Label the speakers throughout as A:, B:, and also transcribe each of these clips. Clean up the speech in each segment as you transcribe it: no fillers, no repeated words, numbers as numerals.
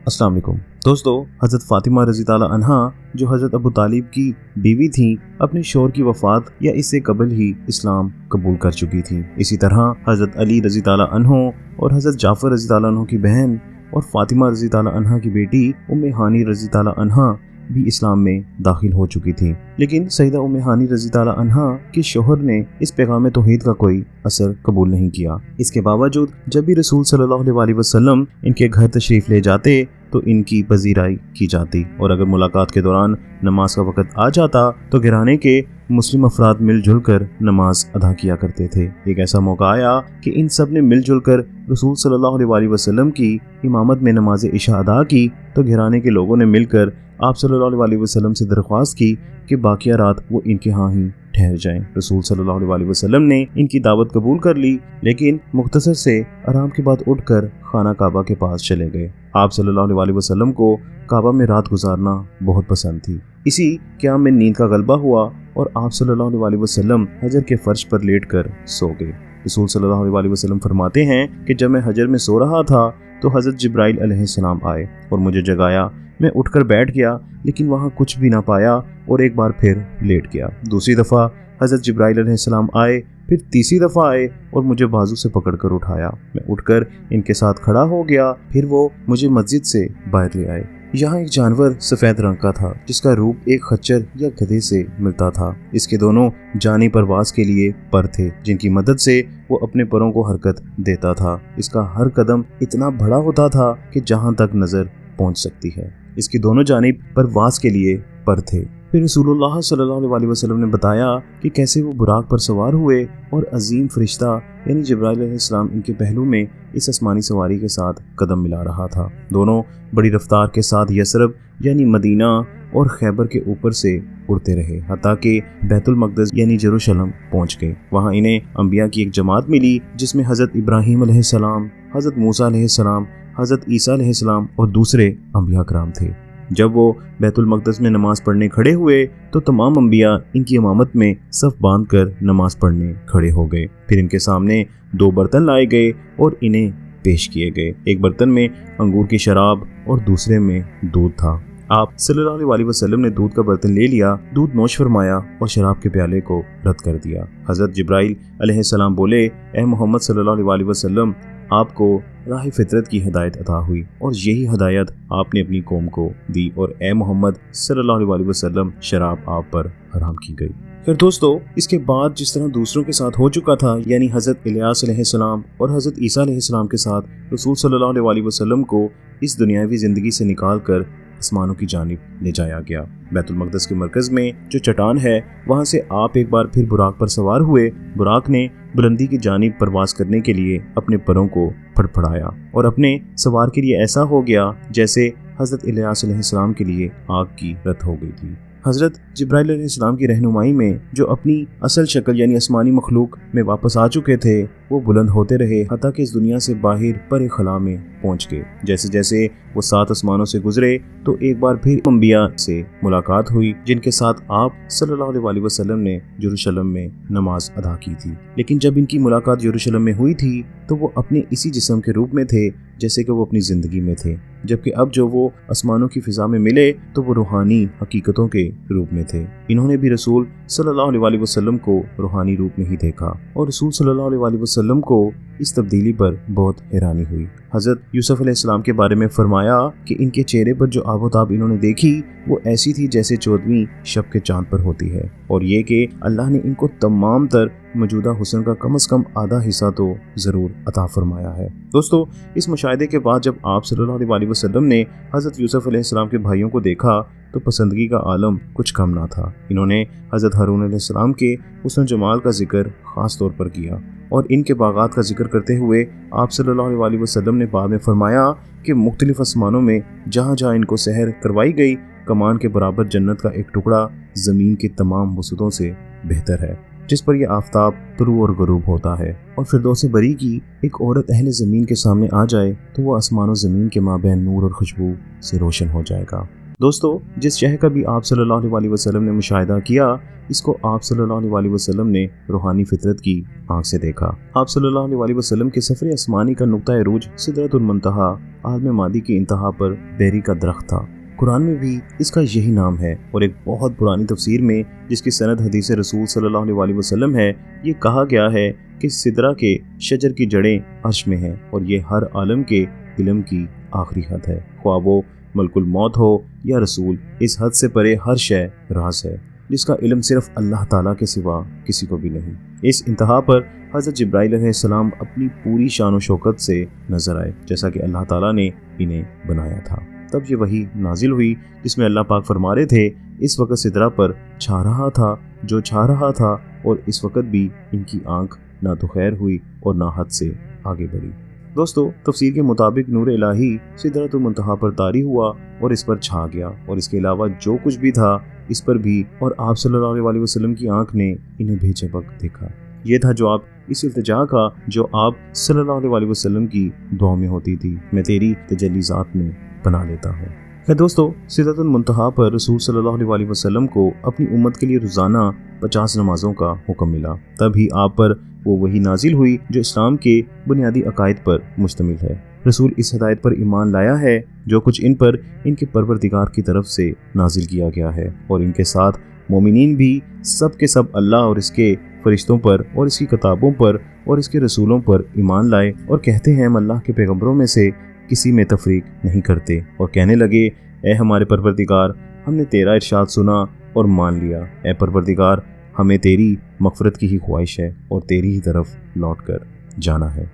A: अस्सलाम वालेकुम दोस्तों। हज़रत फ़ातिमा रज़ी ताला अन्हा जो हज़रत अबू तालिब की बीवी थीं, अपने शौहर की वफ़ात या इससे कबल ही इस्लाम कबूल कर चुकी थीं। इसी तरह हज़रत अली रज़ी ताला अन्हो और हज़रत जाफ़र रज़ी ताला अन्हो की बहन और फ़ातिमा रज़ी ताला अन्हा की बेटी उम्मे हानी रज़ी ताला अन्हा भी इस्लाम में दाखिल हो चुकी थी। लेकिन सईदा उम्मे हानी रज़ी ताला अन्हा के शौहर ने इस पैगाम तौहीद का कोई असर कबूल नहीं किया। इसके बावजूद जब भी रसूल सल्लल्लाहु अलैहि वसल्लम इनके घर तशरीफ़ ले जाते तो इनकी पजीराई की जाती, और अगर मुलाकात के दौरान नमाज का वक़्त आ जाता तो घराने के मुस्लिम अफराद मिलजुल कर नमाज अदा किया करते थे। एक ऐसा मौका आया कि इन सब ने मिलजुल कर रसूल सल्लल्लाहु अलैहि वसल्लम की इमामत में नमाज इशा अदा की तो घराने के लोगों ने मिलकर आप सल्लल्लाहु अलैहि वसल्लम से दरख्वास्त की कि बाकिया रात वो इनके यहाँ ही ठहर जाएं। रसूल सल्लल्लाहु अलैहि वसल्लम ने इनकी दावत कबूल कर ली, लेकिन मुख्तसर से आराम के बाद उठकर खाना काबा के पास चले गए। आप सल्लल्लाहु अलैहि वसल्लम को काबा में रात गुजारना बहुत पसंद थी। इसी क़याम में नींद का गलबा हुआ और आप सल्लल्लाहु अलैहि वसल्लम हजर के फर्श पर लेटकर सो गए। रसूल सल्लल्लाहु अलैहि वसल्लम फरमाते हैं कि जब मैं हजर में सो रहा था तो हज़रत जिब्राइल अलैहिस्सलाम आए और मुझे जगाया। मैं उठकर बैठ गया, लेकिन वहाँ कुछ भी ना पाया और एक बार फिर लेट गया। दूसरी दफ़ा हज़रत जिब्राइल अलैहिस्सलाम आए, फिर तीसरी दफ़ा आए और मुझे बाजू से पकड़कर उठाया। मैं उठकर इनके साथ खड़ा हो गया, फिर वो मुझे मस्जिद से बाहर ले आए। यहाँ एक जानवर सफ़ेद रंग का था जिसका रूप एक खच्चर या गधे से मिलता था। इसके दोनों जानी परवास के लिए पर थे, जिनकी मदद से वो अपने परों को हरकत देता था। इसका हर कदम इतना बड़ा होता था कि जहाँ तक नज़र पहुँच सकती है। इसकी दोनों जानिब परवास के लिए पर थे। फिर रसूलुल्लाह सल्लल्लाहु अलैहि वसल्लम ने बताया कि कैसे वो बुराक पर सवार हुए और अजीम फरिश्ता यानी जिब्राइल अलैहिस्सलाम इनके पहलू में इस आसमानी सवारी के साथ कदम मिला रहा था। दोनों बड़ी रफ्तार के साथ यसरब यानी मदीना और खैबर के ऊपर से उड़ते रहे, हत्ता कि बैतुल मक़दस यानी यरूशलेम पहुंच गए। वहां इन्हें अंबिया की एक जमात मिली जिसमें हज़रत इब्राहीम अलैहिस्सलाम, हज़रत मूसा अलैहिस्सलाम, हज़रत ईसा अलैहिस्सलाम और दूसरे अंबिया कराम थे। जब वो बैतुल मक़दस में नमाज पढ़ने खड़े हुए तो तमाम अंबिया इनकी इमामत में सफ बांधकर नमाज पढ़ने खड़े हो गए। फिर इनके सामने दो बर्तन लाए गए और इन्हें पेश किए गए। एक बर्तन में अंगूर की शराब और दूसरे में दूध था। आप सल्लल्लाहु अलैहि वसल्लम ने दूध का बर्तन ले लिया, दूध नोश फरमाया और शराब के प्याले को रद्द कर दिया। हज़रत जिब्राइल अलैहिस्सलाम बोले, ए मोहम्मद सल्लल्लाहु अलैहि वसल्लम, आपको राह फितरत की हिदायत अता हुई और यही हिदायत आपने अपनी कौम को दी, और ए मोहम्मद सल्लल्लाहु अलैहि वसल्लम, शराब आप पर हराम की गई। फिर दोस्तों, इसके बाद जिस तरह दूसरों के साथ हो चुका था, यानी हज़रत इलियास अलैहिस्सलाम और हज़रत ईसा अलैहिस्सलाम के साथ रसूल सल्लल्लाहु अलैहि वसल्लम को इस दुनियावी ज़िंदगी से निकाल कर आसमानों की जानिब ले जाया गया। बैतुल मक़दस के मरकज़ में जो चट्टान है, वहाँ से आप एक बार फिर बुराक पर सवार हुए। बुराक ने बुलंदी की जानिब परवास करने के लिए अपने परों को फड़फड़ाया और अपने सवार के लिए ऐसा हो गया जैसे हज़रत इलियास अलैहिस्सलाम के लिए आग की रत हो गई थी। हज़रत जिब्राइल अलैहिस्सलाम की रहनुमाई में जो अपनी असल शक्ल यानी आसमानी मखलूक में वापस आ चुके थे, वो बुलंद होते रहे हत्ता कि इस दुनिया से बाहर पर खला में पहुंच गए। जैसे जैसे वो 7 आसमानों से गुजरे तो एक बार फिर अंबिया से मुलाकात हुई, जिनके साथ आप सल्लल्लाहु अलैहि वसल्लम ने यरूशलेम में नमाज अदा की थी। लेकिन जब इनकी मुलाकात यरूशलेम में हुई थी तो वो अपने इसी जिस्म के रूप में थे जैसे कि वो अपनी ज़िंदगी में थे, जबकि अब जो वो आसमानों की फ़िज़ा में मिले तो वो रूहानी हकीकतों के रूप में थे। इन्होंने भी रसूल सल्लल्लाहु अलैहि वसल्लम को रूहानी रूप में ही देखा और रसूल सल्लल्लाहु अलैहि वसल्लम को इस तब्दीली पर बहुत हैरानी हुई। हज़रत यूसुफ अलैहिस्सलाम के बारे में फरमाया कि इनके चेहरे पर जो आबोताब इन्होंने देखी वो ऐसी थी जैसे 14वीं शब के चांद पर होती है, और ये कि अल्लाह ने इनको तमाम तर मौजूदा हुस्न का कम से कम आधा हिस्सा तो ज़रूर अता फरमाया है। दोस्तों, इस मुशाहिदे के बाद जब आप सल्लल्लाहु अलैहि वसल्लम ने हज़रत यूसुफ अलैहिस्सलाम के भाइयों को देखा तो पसंदगी का आलम कुछ कम ना था। इन्होंने हज़रत हारून अलैहिस्सलाम के हुस्न जमाल का जिक्र ख़ास तौर पर किया और इनके बागात का जिक्र करते हुए आप सल्लल्लाहु अलैहि वसल्लम ने बाद में फरमाया कि मुख्तलिफ आसमानों में जहाँ जहाँ इनको सहर करवाई गई, कमान के बराबर जन्नत का एक टुकड़ा ज़मीन के तमाम वसतों से बेहतर है, जिस पर यह आफताब तुलू और गरूब होता है। और फिरदौस बरी की एक औरत अहले ज़मीन के सामने आ जाए तो वह आसमान और ज़मीन के माबैन नूर और खुशबू से रोशन हो जाएगा। दोस्तों, जिस शह का भी आप सल्लल्लाहु अलैहि वसल्लम ने मुशाहिदा किया, इसको आप सल्लल्लाहु अलैहि वसल्लम ने रूहानी फितरत की आंख से देखा। आप सल्लल्लाहु अलैहि वसल्लम के सफर आसमानी का नुक्ता अरूज सिदरतुल मुंतहा आलम मादी की इंतहा पर बेरी का दरख्त था। कुरान में भी इसका यही नाम है और एक बहुत पुरानी तफसीर में, जिसकी सनद हदीस रसूल सल्लल्लाहु अलैहि वसल्लम है, ये कहा गया है कि सिदरा के शजर की जड़ें अर्श में हैं और ये हर आलम के इल्म की आखिरी हद है। ख्वाह वो मलकुल मौत हो या रसूल, इस हद से परे हर शय राज है जिसका इल्म सिर्फ अल्लाह ताला के सिवा किसी को भी नहीं। इस इंतहा पर हज़रत जिब्राइल अलैहिस्सलाम अपनी पूरी शान व शौकत से नजर आए, जैसा कि अल्लाह ताला ने इन्हें बनाया था। तब ये वही नाजिल हुई जिसमें अल्लाह पाक फरमा रहे थे, इस वक्त सिदरा पर छा रहा था जो छा रहा था, और इस वक्त भी इनकी आंख ना तो खैर हुई और ना हद से आगे बढ़ी। दोस्तों, तफसीर के मुताबिक नूर इलाही सिदरतुल मुंतहा पर तारी हुआ और इस पर छा गया, और इसके अलावा जो कुछ भी था इस पर भी, और आप सल्लल्लाहु अलैहि वसल्लम की आंख ने इन्हें बेझिझक देखा। ये था जवाब इस इल्तिजा का जो आप सल्लल्लाहु अलैहि वसल्लम की दुआ में होती थी, मैं तेरी तजल्ली ज़ात में बना लेता हूँ। दोस्तों, सिदरतुल मुंतहा पर रसूल सल्लल्लाहु अलैहि वसल्लम को अपनी उम्मत के लिए रोज़ाना 50 नमाजों का हुक्म मिला। तभी आप पर वो वही नाजिल हुई जो इस्लाम के बुनियादी अकायद पर मुश्तमिल है। रसूल इस हिदायत पर ईमान लाया है जो कुछ इन पर इनके परवरदिगार की तरफ से नाजिल किया गया है, और इनके साथ मोमिनीन भी सब के सब अल्लाह और इसके फरिश्तों पर और इसकी किताबों पर और इसके रसूलों पर ईमान लाए और कहते हैं हम अल्लाह के पैगंबरों में से किसी में तफरीक नहीं करते, और कहने लगे, ए हमारे परवरदिगार, हमने तेरा इरशाद सुना और मान लिया। ए परवरदिगार, हमें तेरी मग़फ़िरत की ही ख्वाहिश है और तेरी ही तरफ लौट कर जाना है।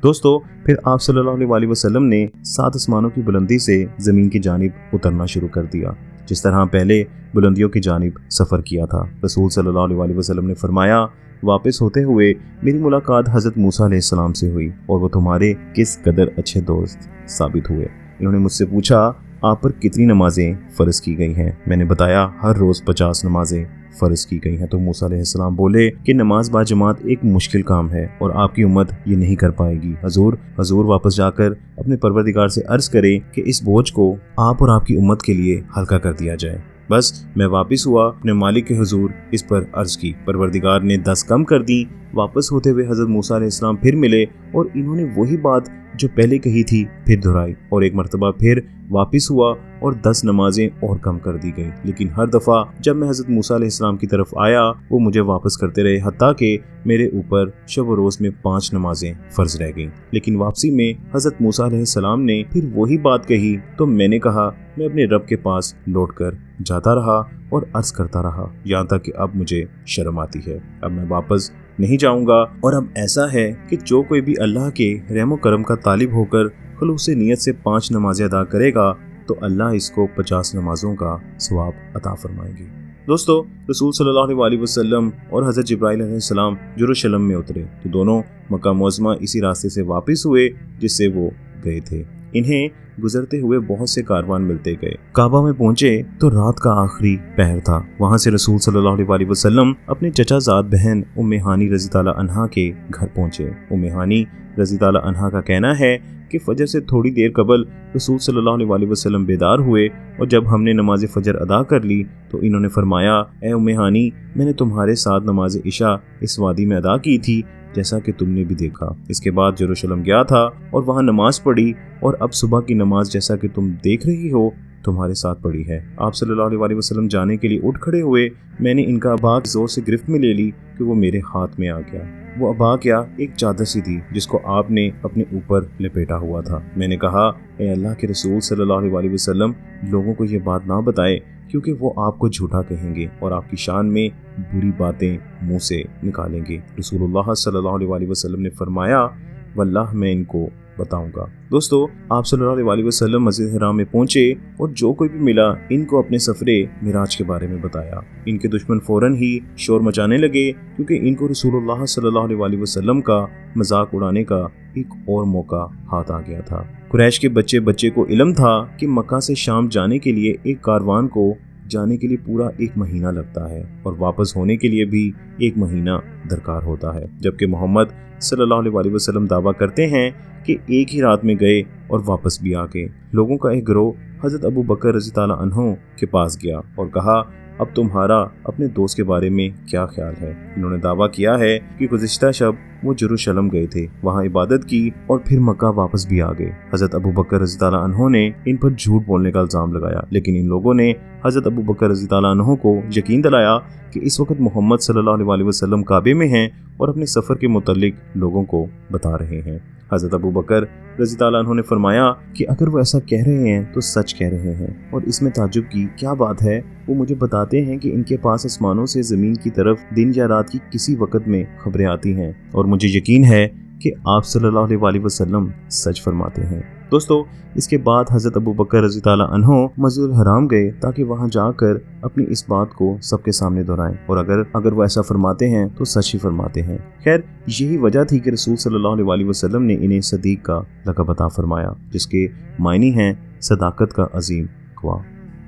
A: दोस्तों, फिर आप सल्लल्लाहु अलैहि वसल्लम ने 7 आसमानों की बुलंदी से ज़मीन की जानिब उतरना शुरू कर दिया, जिस तरह पहले बुलंदियों की जानिब सफ़र किया था। रसूल सल्लल्लाहु अलैहि वसल्लम ने फरमाया, वापस होते हुए मेरी मुलाकात हज़रत मूसा अलैहिस्सलाम से हुई और वो तुम्हारे किस कदर अच्छे दोस्त साबित हुए। इन्होंने मुझसे पूछा, आप पर कितनी नमाजें फ़र्ज़ की गई हैं? मैंने बताया, हर रोज़ 50 नमाजें फ़र्ज़ की गई हैं। तो मूसा अलैहिस्सलाम बोले कि नमाज बाजमात एक मुश्किल काम है और आपकी उम्मत ये नहीं कर पाएगी। हजूर वापस जाकर अपने परवरदिगार से अर्ज़ करें कि इस बोझ को आप और आपकी उम्मत के लिए हल्का कर दिया जाए। बस मैं वापस हुआ, अपने मालिक के हुजूर इस पर अर्ज़ की। परवरदिगार ने 10 कम कर दी। वापस होते हुए हज़रत मूसा अलैहिस्सलाम फिर मिले और इन्होंने वही बात जो पहले कही थी फिर दोहराई, और एक मरतबा फिर वापस हुआ और 10 नमाजें और कम कर दी गई। लेकिन हर दफ़ा जब मैं हज़रत मूसा अलैहिस्सलाम की तरफ आया वो मुझे वापस करते रहे, हत्ता कि मेरे ऊपर शब व रोज़ में 5 नमाजें फ़र्ज रह गईं। लेकिन वापसी में हज़रत मूसा अलैहिस्सलाम ने फिर वही बात कही तो मैंने कहा, मैं अपने रब के पास लौट कर जाता रहा और अर्ज़ करता रहा, यहाँ तक कि अब मुझे शर्म आती है। अब मैं वापस नहीं जाऊँगा, और अब ऐसा है कि जो कोई भी अल्लाह के रहम करम का तालिब होकर खुलूस नियत से 5 नमाज़ें अदा करेगा तो अल्लाह इसको 50 नमाजों का सवाब अता फरमाएंगे। दोस्तों, रसूल सल्लल्लाहु अलैहि वसल्लम और हज़रत जिब्राइल अलैहिस्सलाम यरूशलेम में उतरे तो दोनों मक्का मुअज़्ज़मा इसी रास्ते से वापस हुए जिससे वो गए थे। इन्हें गुजरते हुए बहुत से कारवान मिलते गए। काबा में पहुंचे तो रात का आखिरी पहर था। वहां से रसूल सल्लल्लाहु अलैहि वसल्लम अपने चचाजाद बहन उम्मे हानी रज़ी ताला अन्हा के घर पहुंचे। उम्मे हानी रज़ी ताला अन्हा का कहना है कि फजर से थोड़ी देर कबल रसूल सल्लल्लाहु अलैहि वसल्लम बेदार हुए, और जब हमने नमाज फजर अदा कर ली तो इन्होंने फरमाया, ए उम्मे हानी, मैंने तुम्हारे साथ नमाज इशा इस वादी में अदा की थी जैसा कि तुमने भी देखा। इसके बाद यरूशलेम गया था और वहाँ नमाज पढ़ी, और अब सुबह की नमाज जैसा कि तुम देख रही हो तुम्हारे साथ पड़ी है। आप सल्लल्लाहु अलैहि वसल्लम जाने के लिए उठ खड़े हुए। मैंने इनका अबा जोर से गिरफ्त में ले ली कि वो मेरे हाथ में आ गया। वो अबा क्या, एक चादर सी थी जिसको आपने अपने ऊपर लपेटा हुआ था। मैंने कहा, ए अल्लाह के रसूल सल्लल्लाहु अलैहि वसल्लम, लोगों को ये बात ना बताए क्योंकि वो आपको झूठा कहेंगे और आपकी शान में बुरी बातें मुंह से निकालेंगे। रसूलुल्लाह सल्लल्लाहु अलैहि वसल्लम ने फरमाया, वल्लाह मैं इनको बताऊंगा। दोस्तों, आप सल्लल्लाहु अलैहि वसल्लम मस्जिद हराम में पहुंचे और जो कोई भी मिला इनको अपने सफरे मिराज के बारे में बताया। इनके दुश्मन फौरन ही शोर मचाने लगे क्योंकि इनको रसूलुल्लाह सल्लल्लाहु अलैहि वसल्लम का मजाक उड़ाने का एक और मौका हाथ आ गया था। कुरैश के बच्चे को इल्म था कि मक्का से शाम जाने के लिए एक कारवान को जाने के लिए पूरा 1 महीना लगता है और वापस होने के लिए भी 1 महीना दरकार होता है, जबकि मोहम्मद सल्लल्लाहु अलैहि वसल्लम दावा करते हैं कि एक ही रात में गए और वापस भी आ गए। लोगों का एक गिरोह हज़रत अबू बकर रज़ी ताला अन्हु के पास गया और कहा, अब तुम्हारा अपने दोस्त के बारे में क्या ख्याल है? इन्होंने दावा किया है कि गुज़िश्ता शब वो यरूशलेम गए थे, वहाँ इबादत की और फिर मक्का वापस भी आ गए। हज़रत अबू बकर रज़ी ताला अन्हु ने इन पर झूठ बोलने का इल्ज़ाम लगाया, लेकिन इन लोगों ने हज़रत अबू बकर रज़ी ताला अन्हु को यकीन दिलाया कि इस वक्त मोहम्मद सल्लल्लाहु अलैहि वसल्लम काबे में हैं और अपने सफ़र के मुतालिक लोगों को बता रहे हैं। हज़रत अबू बकर रज़ी ताला अन्हु ने फरमाया कि अगर वो ऐसा कह रहे हैं तो सच कह रहे हैं, और इसमें ताज्जुब की क्या बात है। वो मुझे बताते हैं कि इनके पास आसमानों से ज़मीन की तरफ दिन या रात की किसी वक्त में खबरें आती हैं, और मुझे यकीन है कि आप सल्लल्लाहु अलैहि वसल्लम सच फरमाते हैं। दोस्तों, इसके बाद हज़रत अबू बकर रज़ी ताला अन्हु मस्जिदुल हराम गए ताकि वहां जाकर अपनी इस बात को सबके सामने दोहराएं, और अगर वो ऐसा फरमाते हैं तो सच ही फरमाते हैं। खैर, यही वजह थी कि रसूल सल्लल्लाहु अलैहि वसल्लम ने इन्हें सदीक का लक़ब अता फरमाया, जिसके मायने हैं सदाकत का अजीम गवाह।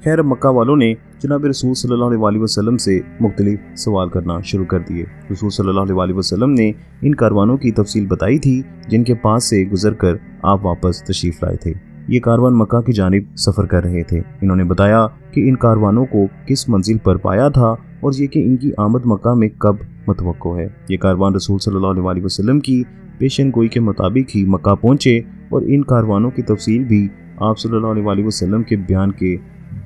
A: खैर, मक्का वालों ने जनाब रसूल सल्लल्लाहु अलैहि वसल्लम से मुख्तलिफ सवाल करना शुरू कर दिए। रसूल सल्लल्लाहु अलैहि वसल्लम ने इन कारवानों की तफसील बताई थी जिनके पास से गुजर कर आप वापस तशरीफ़ लाए थे। ये कारवान मक्का की जानिब सफ़र कर रहे थे। इन्होंने बताया कि इन कारवानों को किस मंजिल पर पाया था और ये कि इनकी आमद मक्का में कब मतवक्को है। ये कारवान रसूल सल्लल्लाहु अलैहि वसल्लम की पेशन गोई के मुताबिक ही मक्का पहुँचे, और इन कारवानों की तफसील भी आप सल्लल्लाहु अलैहि वसल्लम के बयान के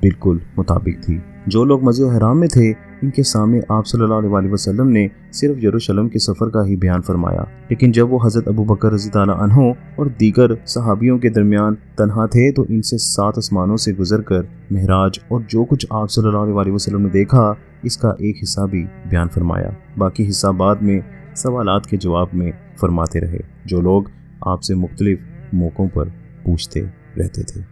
A: बिल्कुल मुताबिक थी। जो लोग मस्जिद हराम में थे, इनके सामने आप सल्लल्लाहु अलैहि वसल्लम ने सिर्फ यरूशलेम के सफ़र का ही बयान फरमाया, लेकिन जब वो हज़रत अबू बकर रज़ी ताला अन्हु और दीगर सहाबियों के दरमियान तन्हा थे तो इनसे 7 आसमानों से गुजर कर महराज और जो कुछ आप सल्लल्लाहु अलैहि वसल्लम ने देखा, इसका एक हिस्सा भी बयान फरमाया। बाकी हिस्सा बाद में सवालात के जवाब में फरमाते रहे, जो लोग आपसे मुख्तलिफ मौक़ों पर पूछते रहते थे।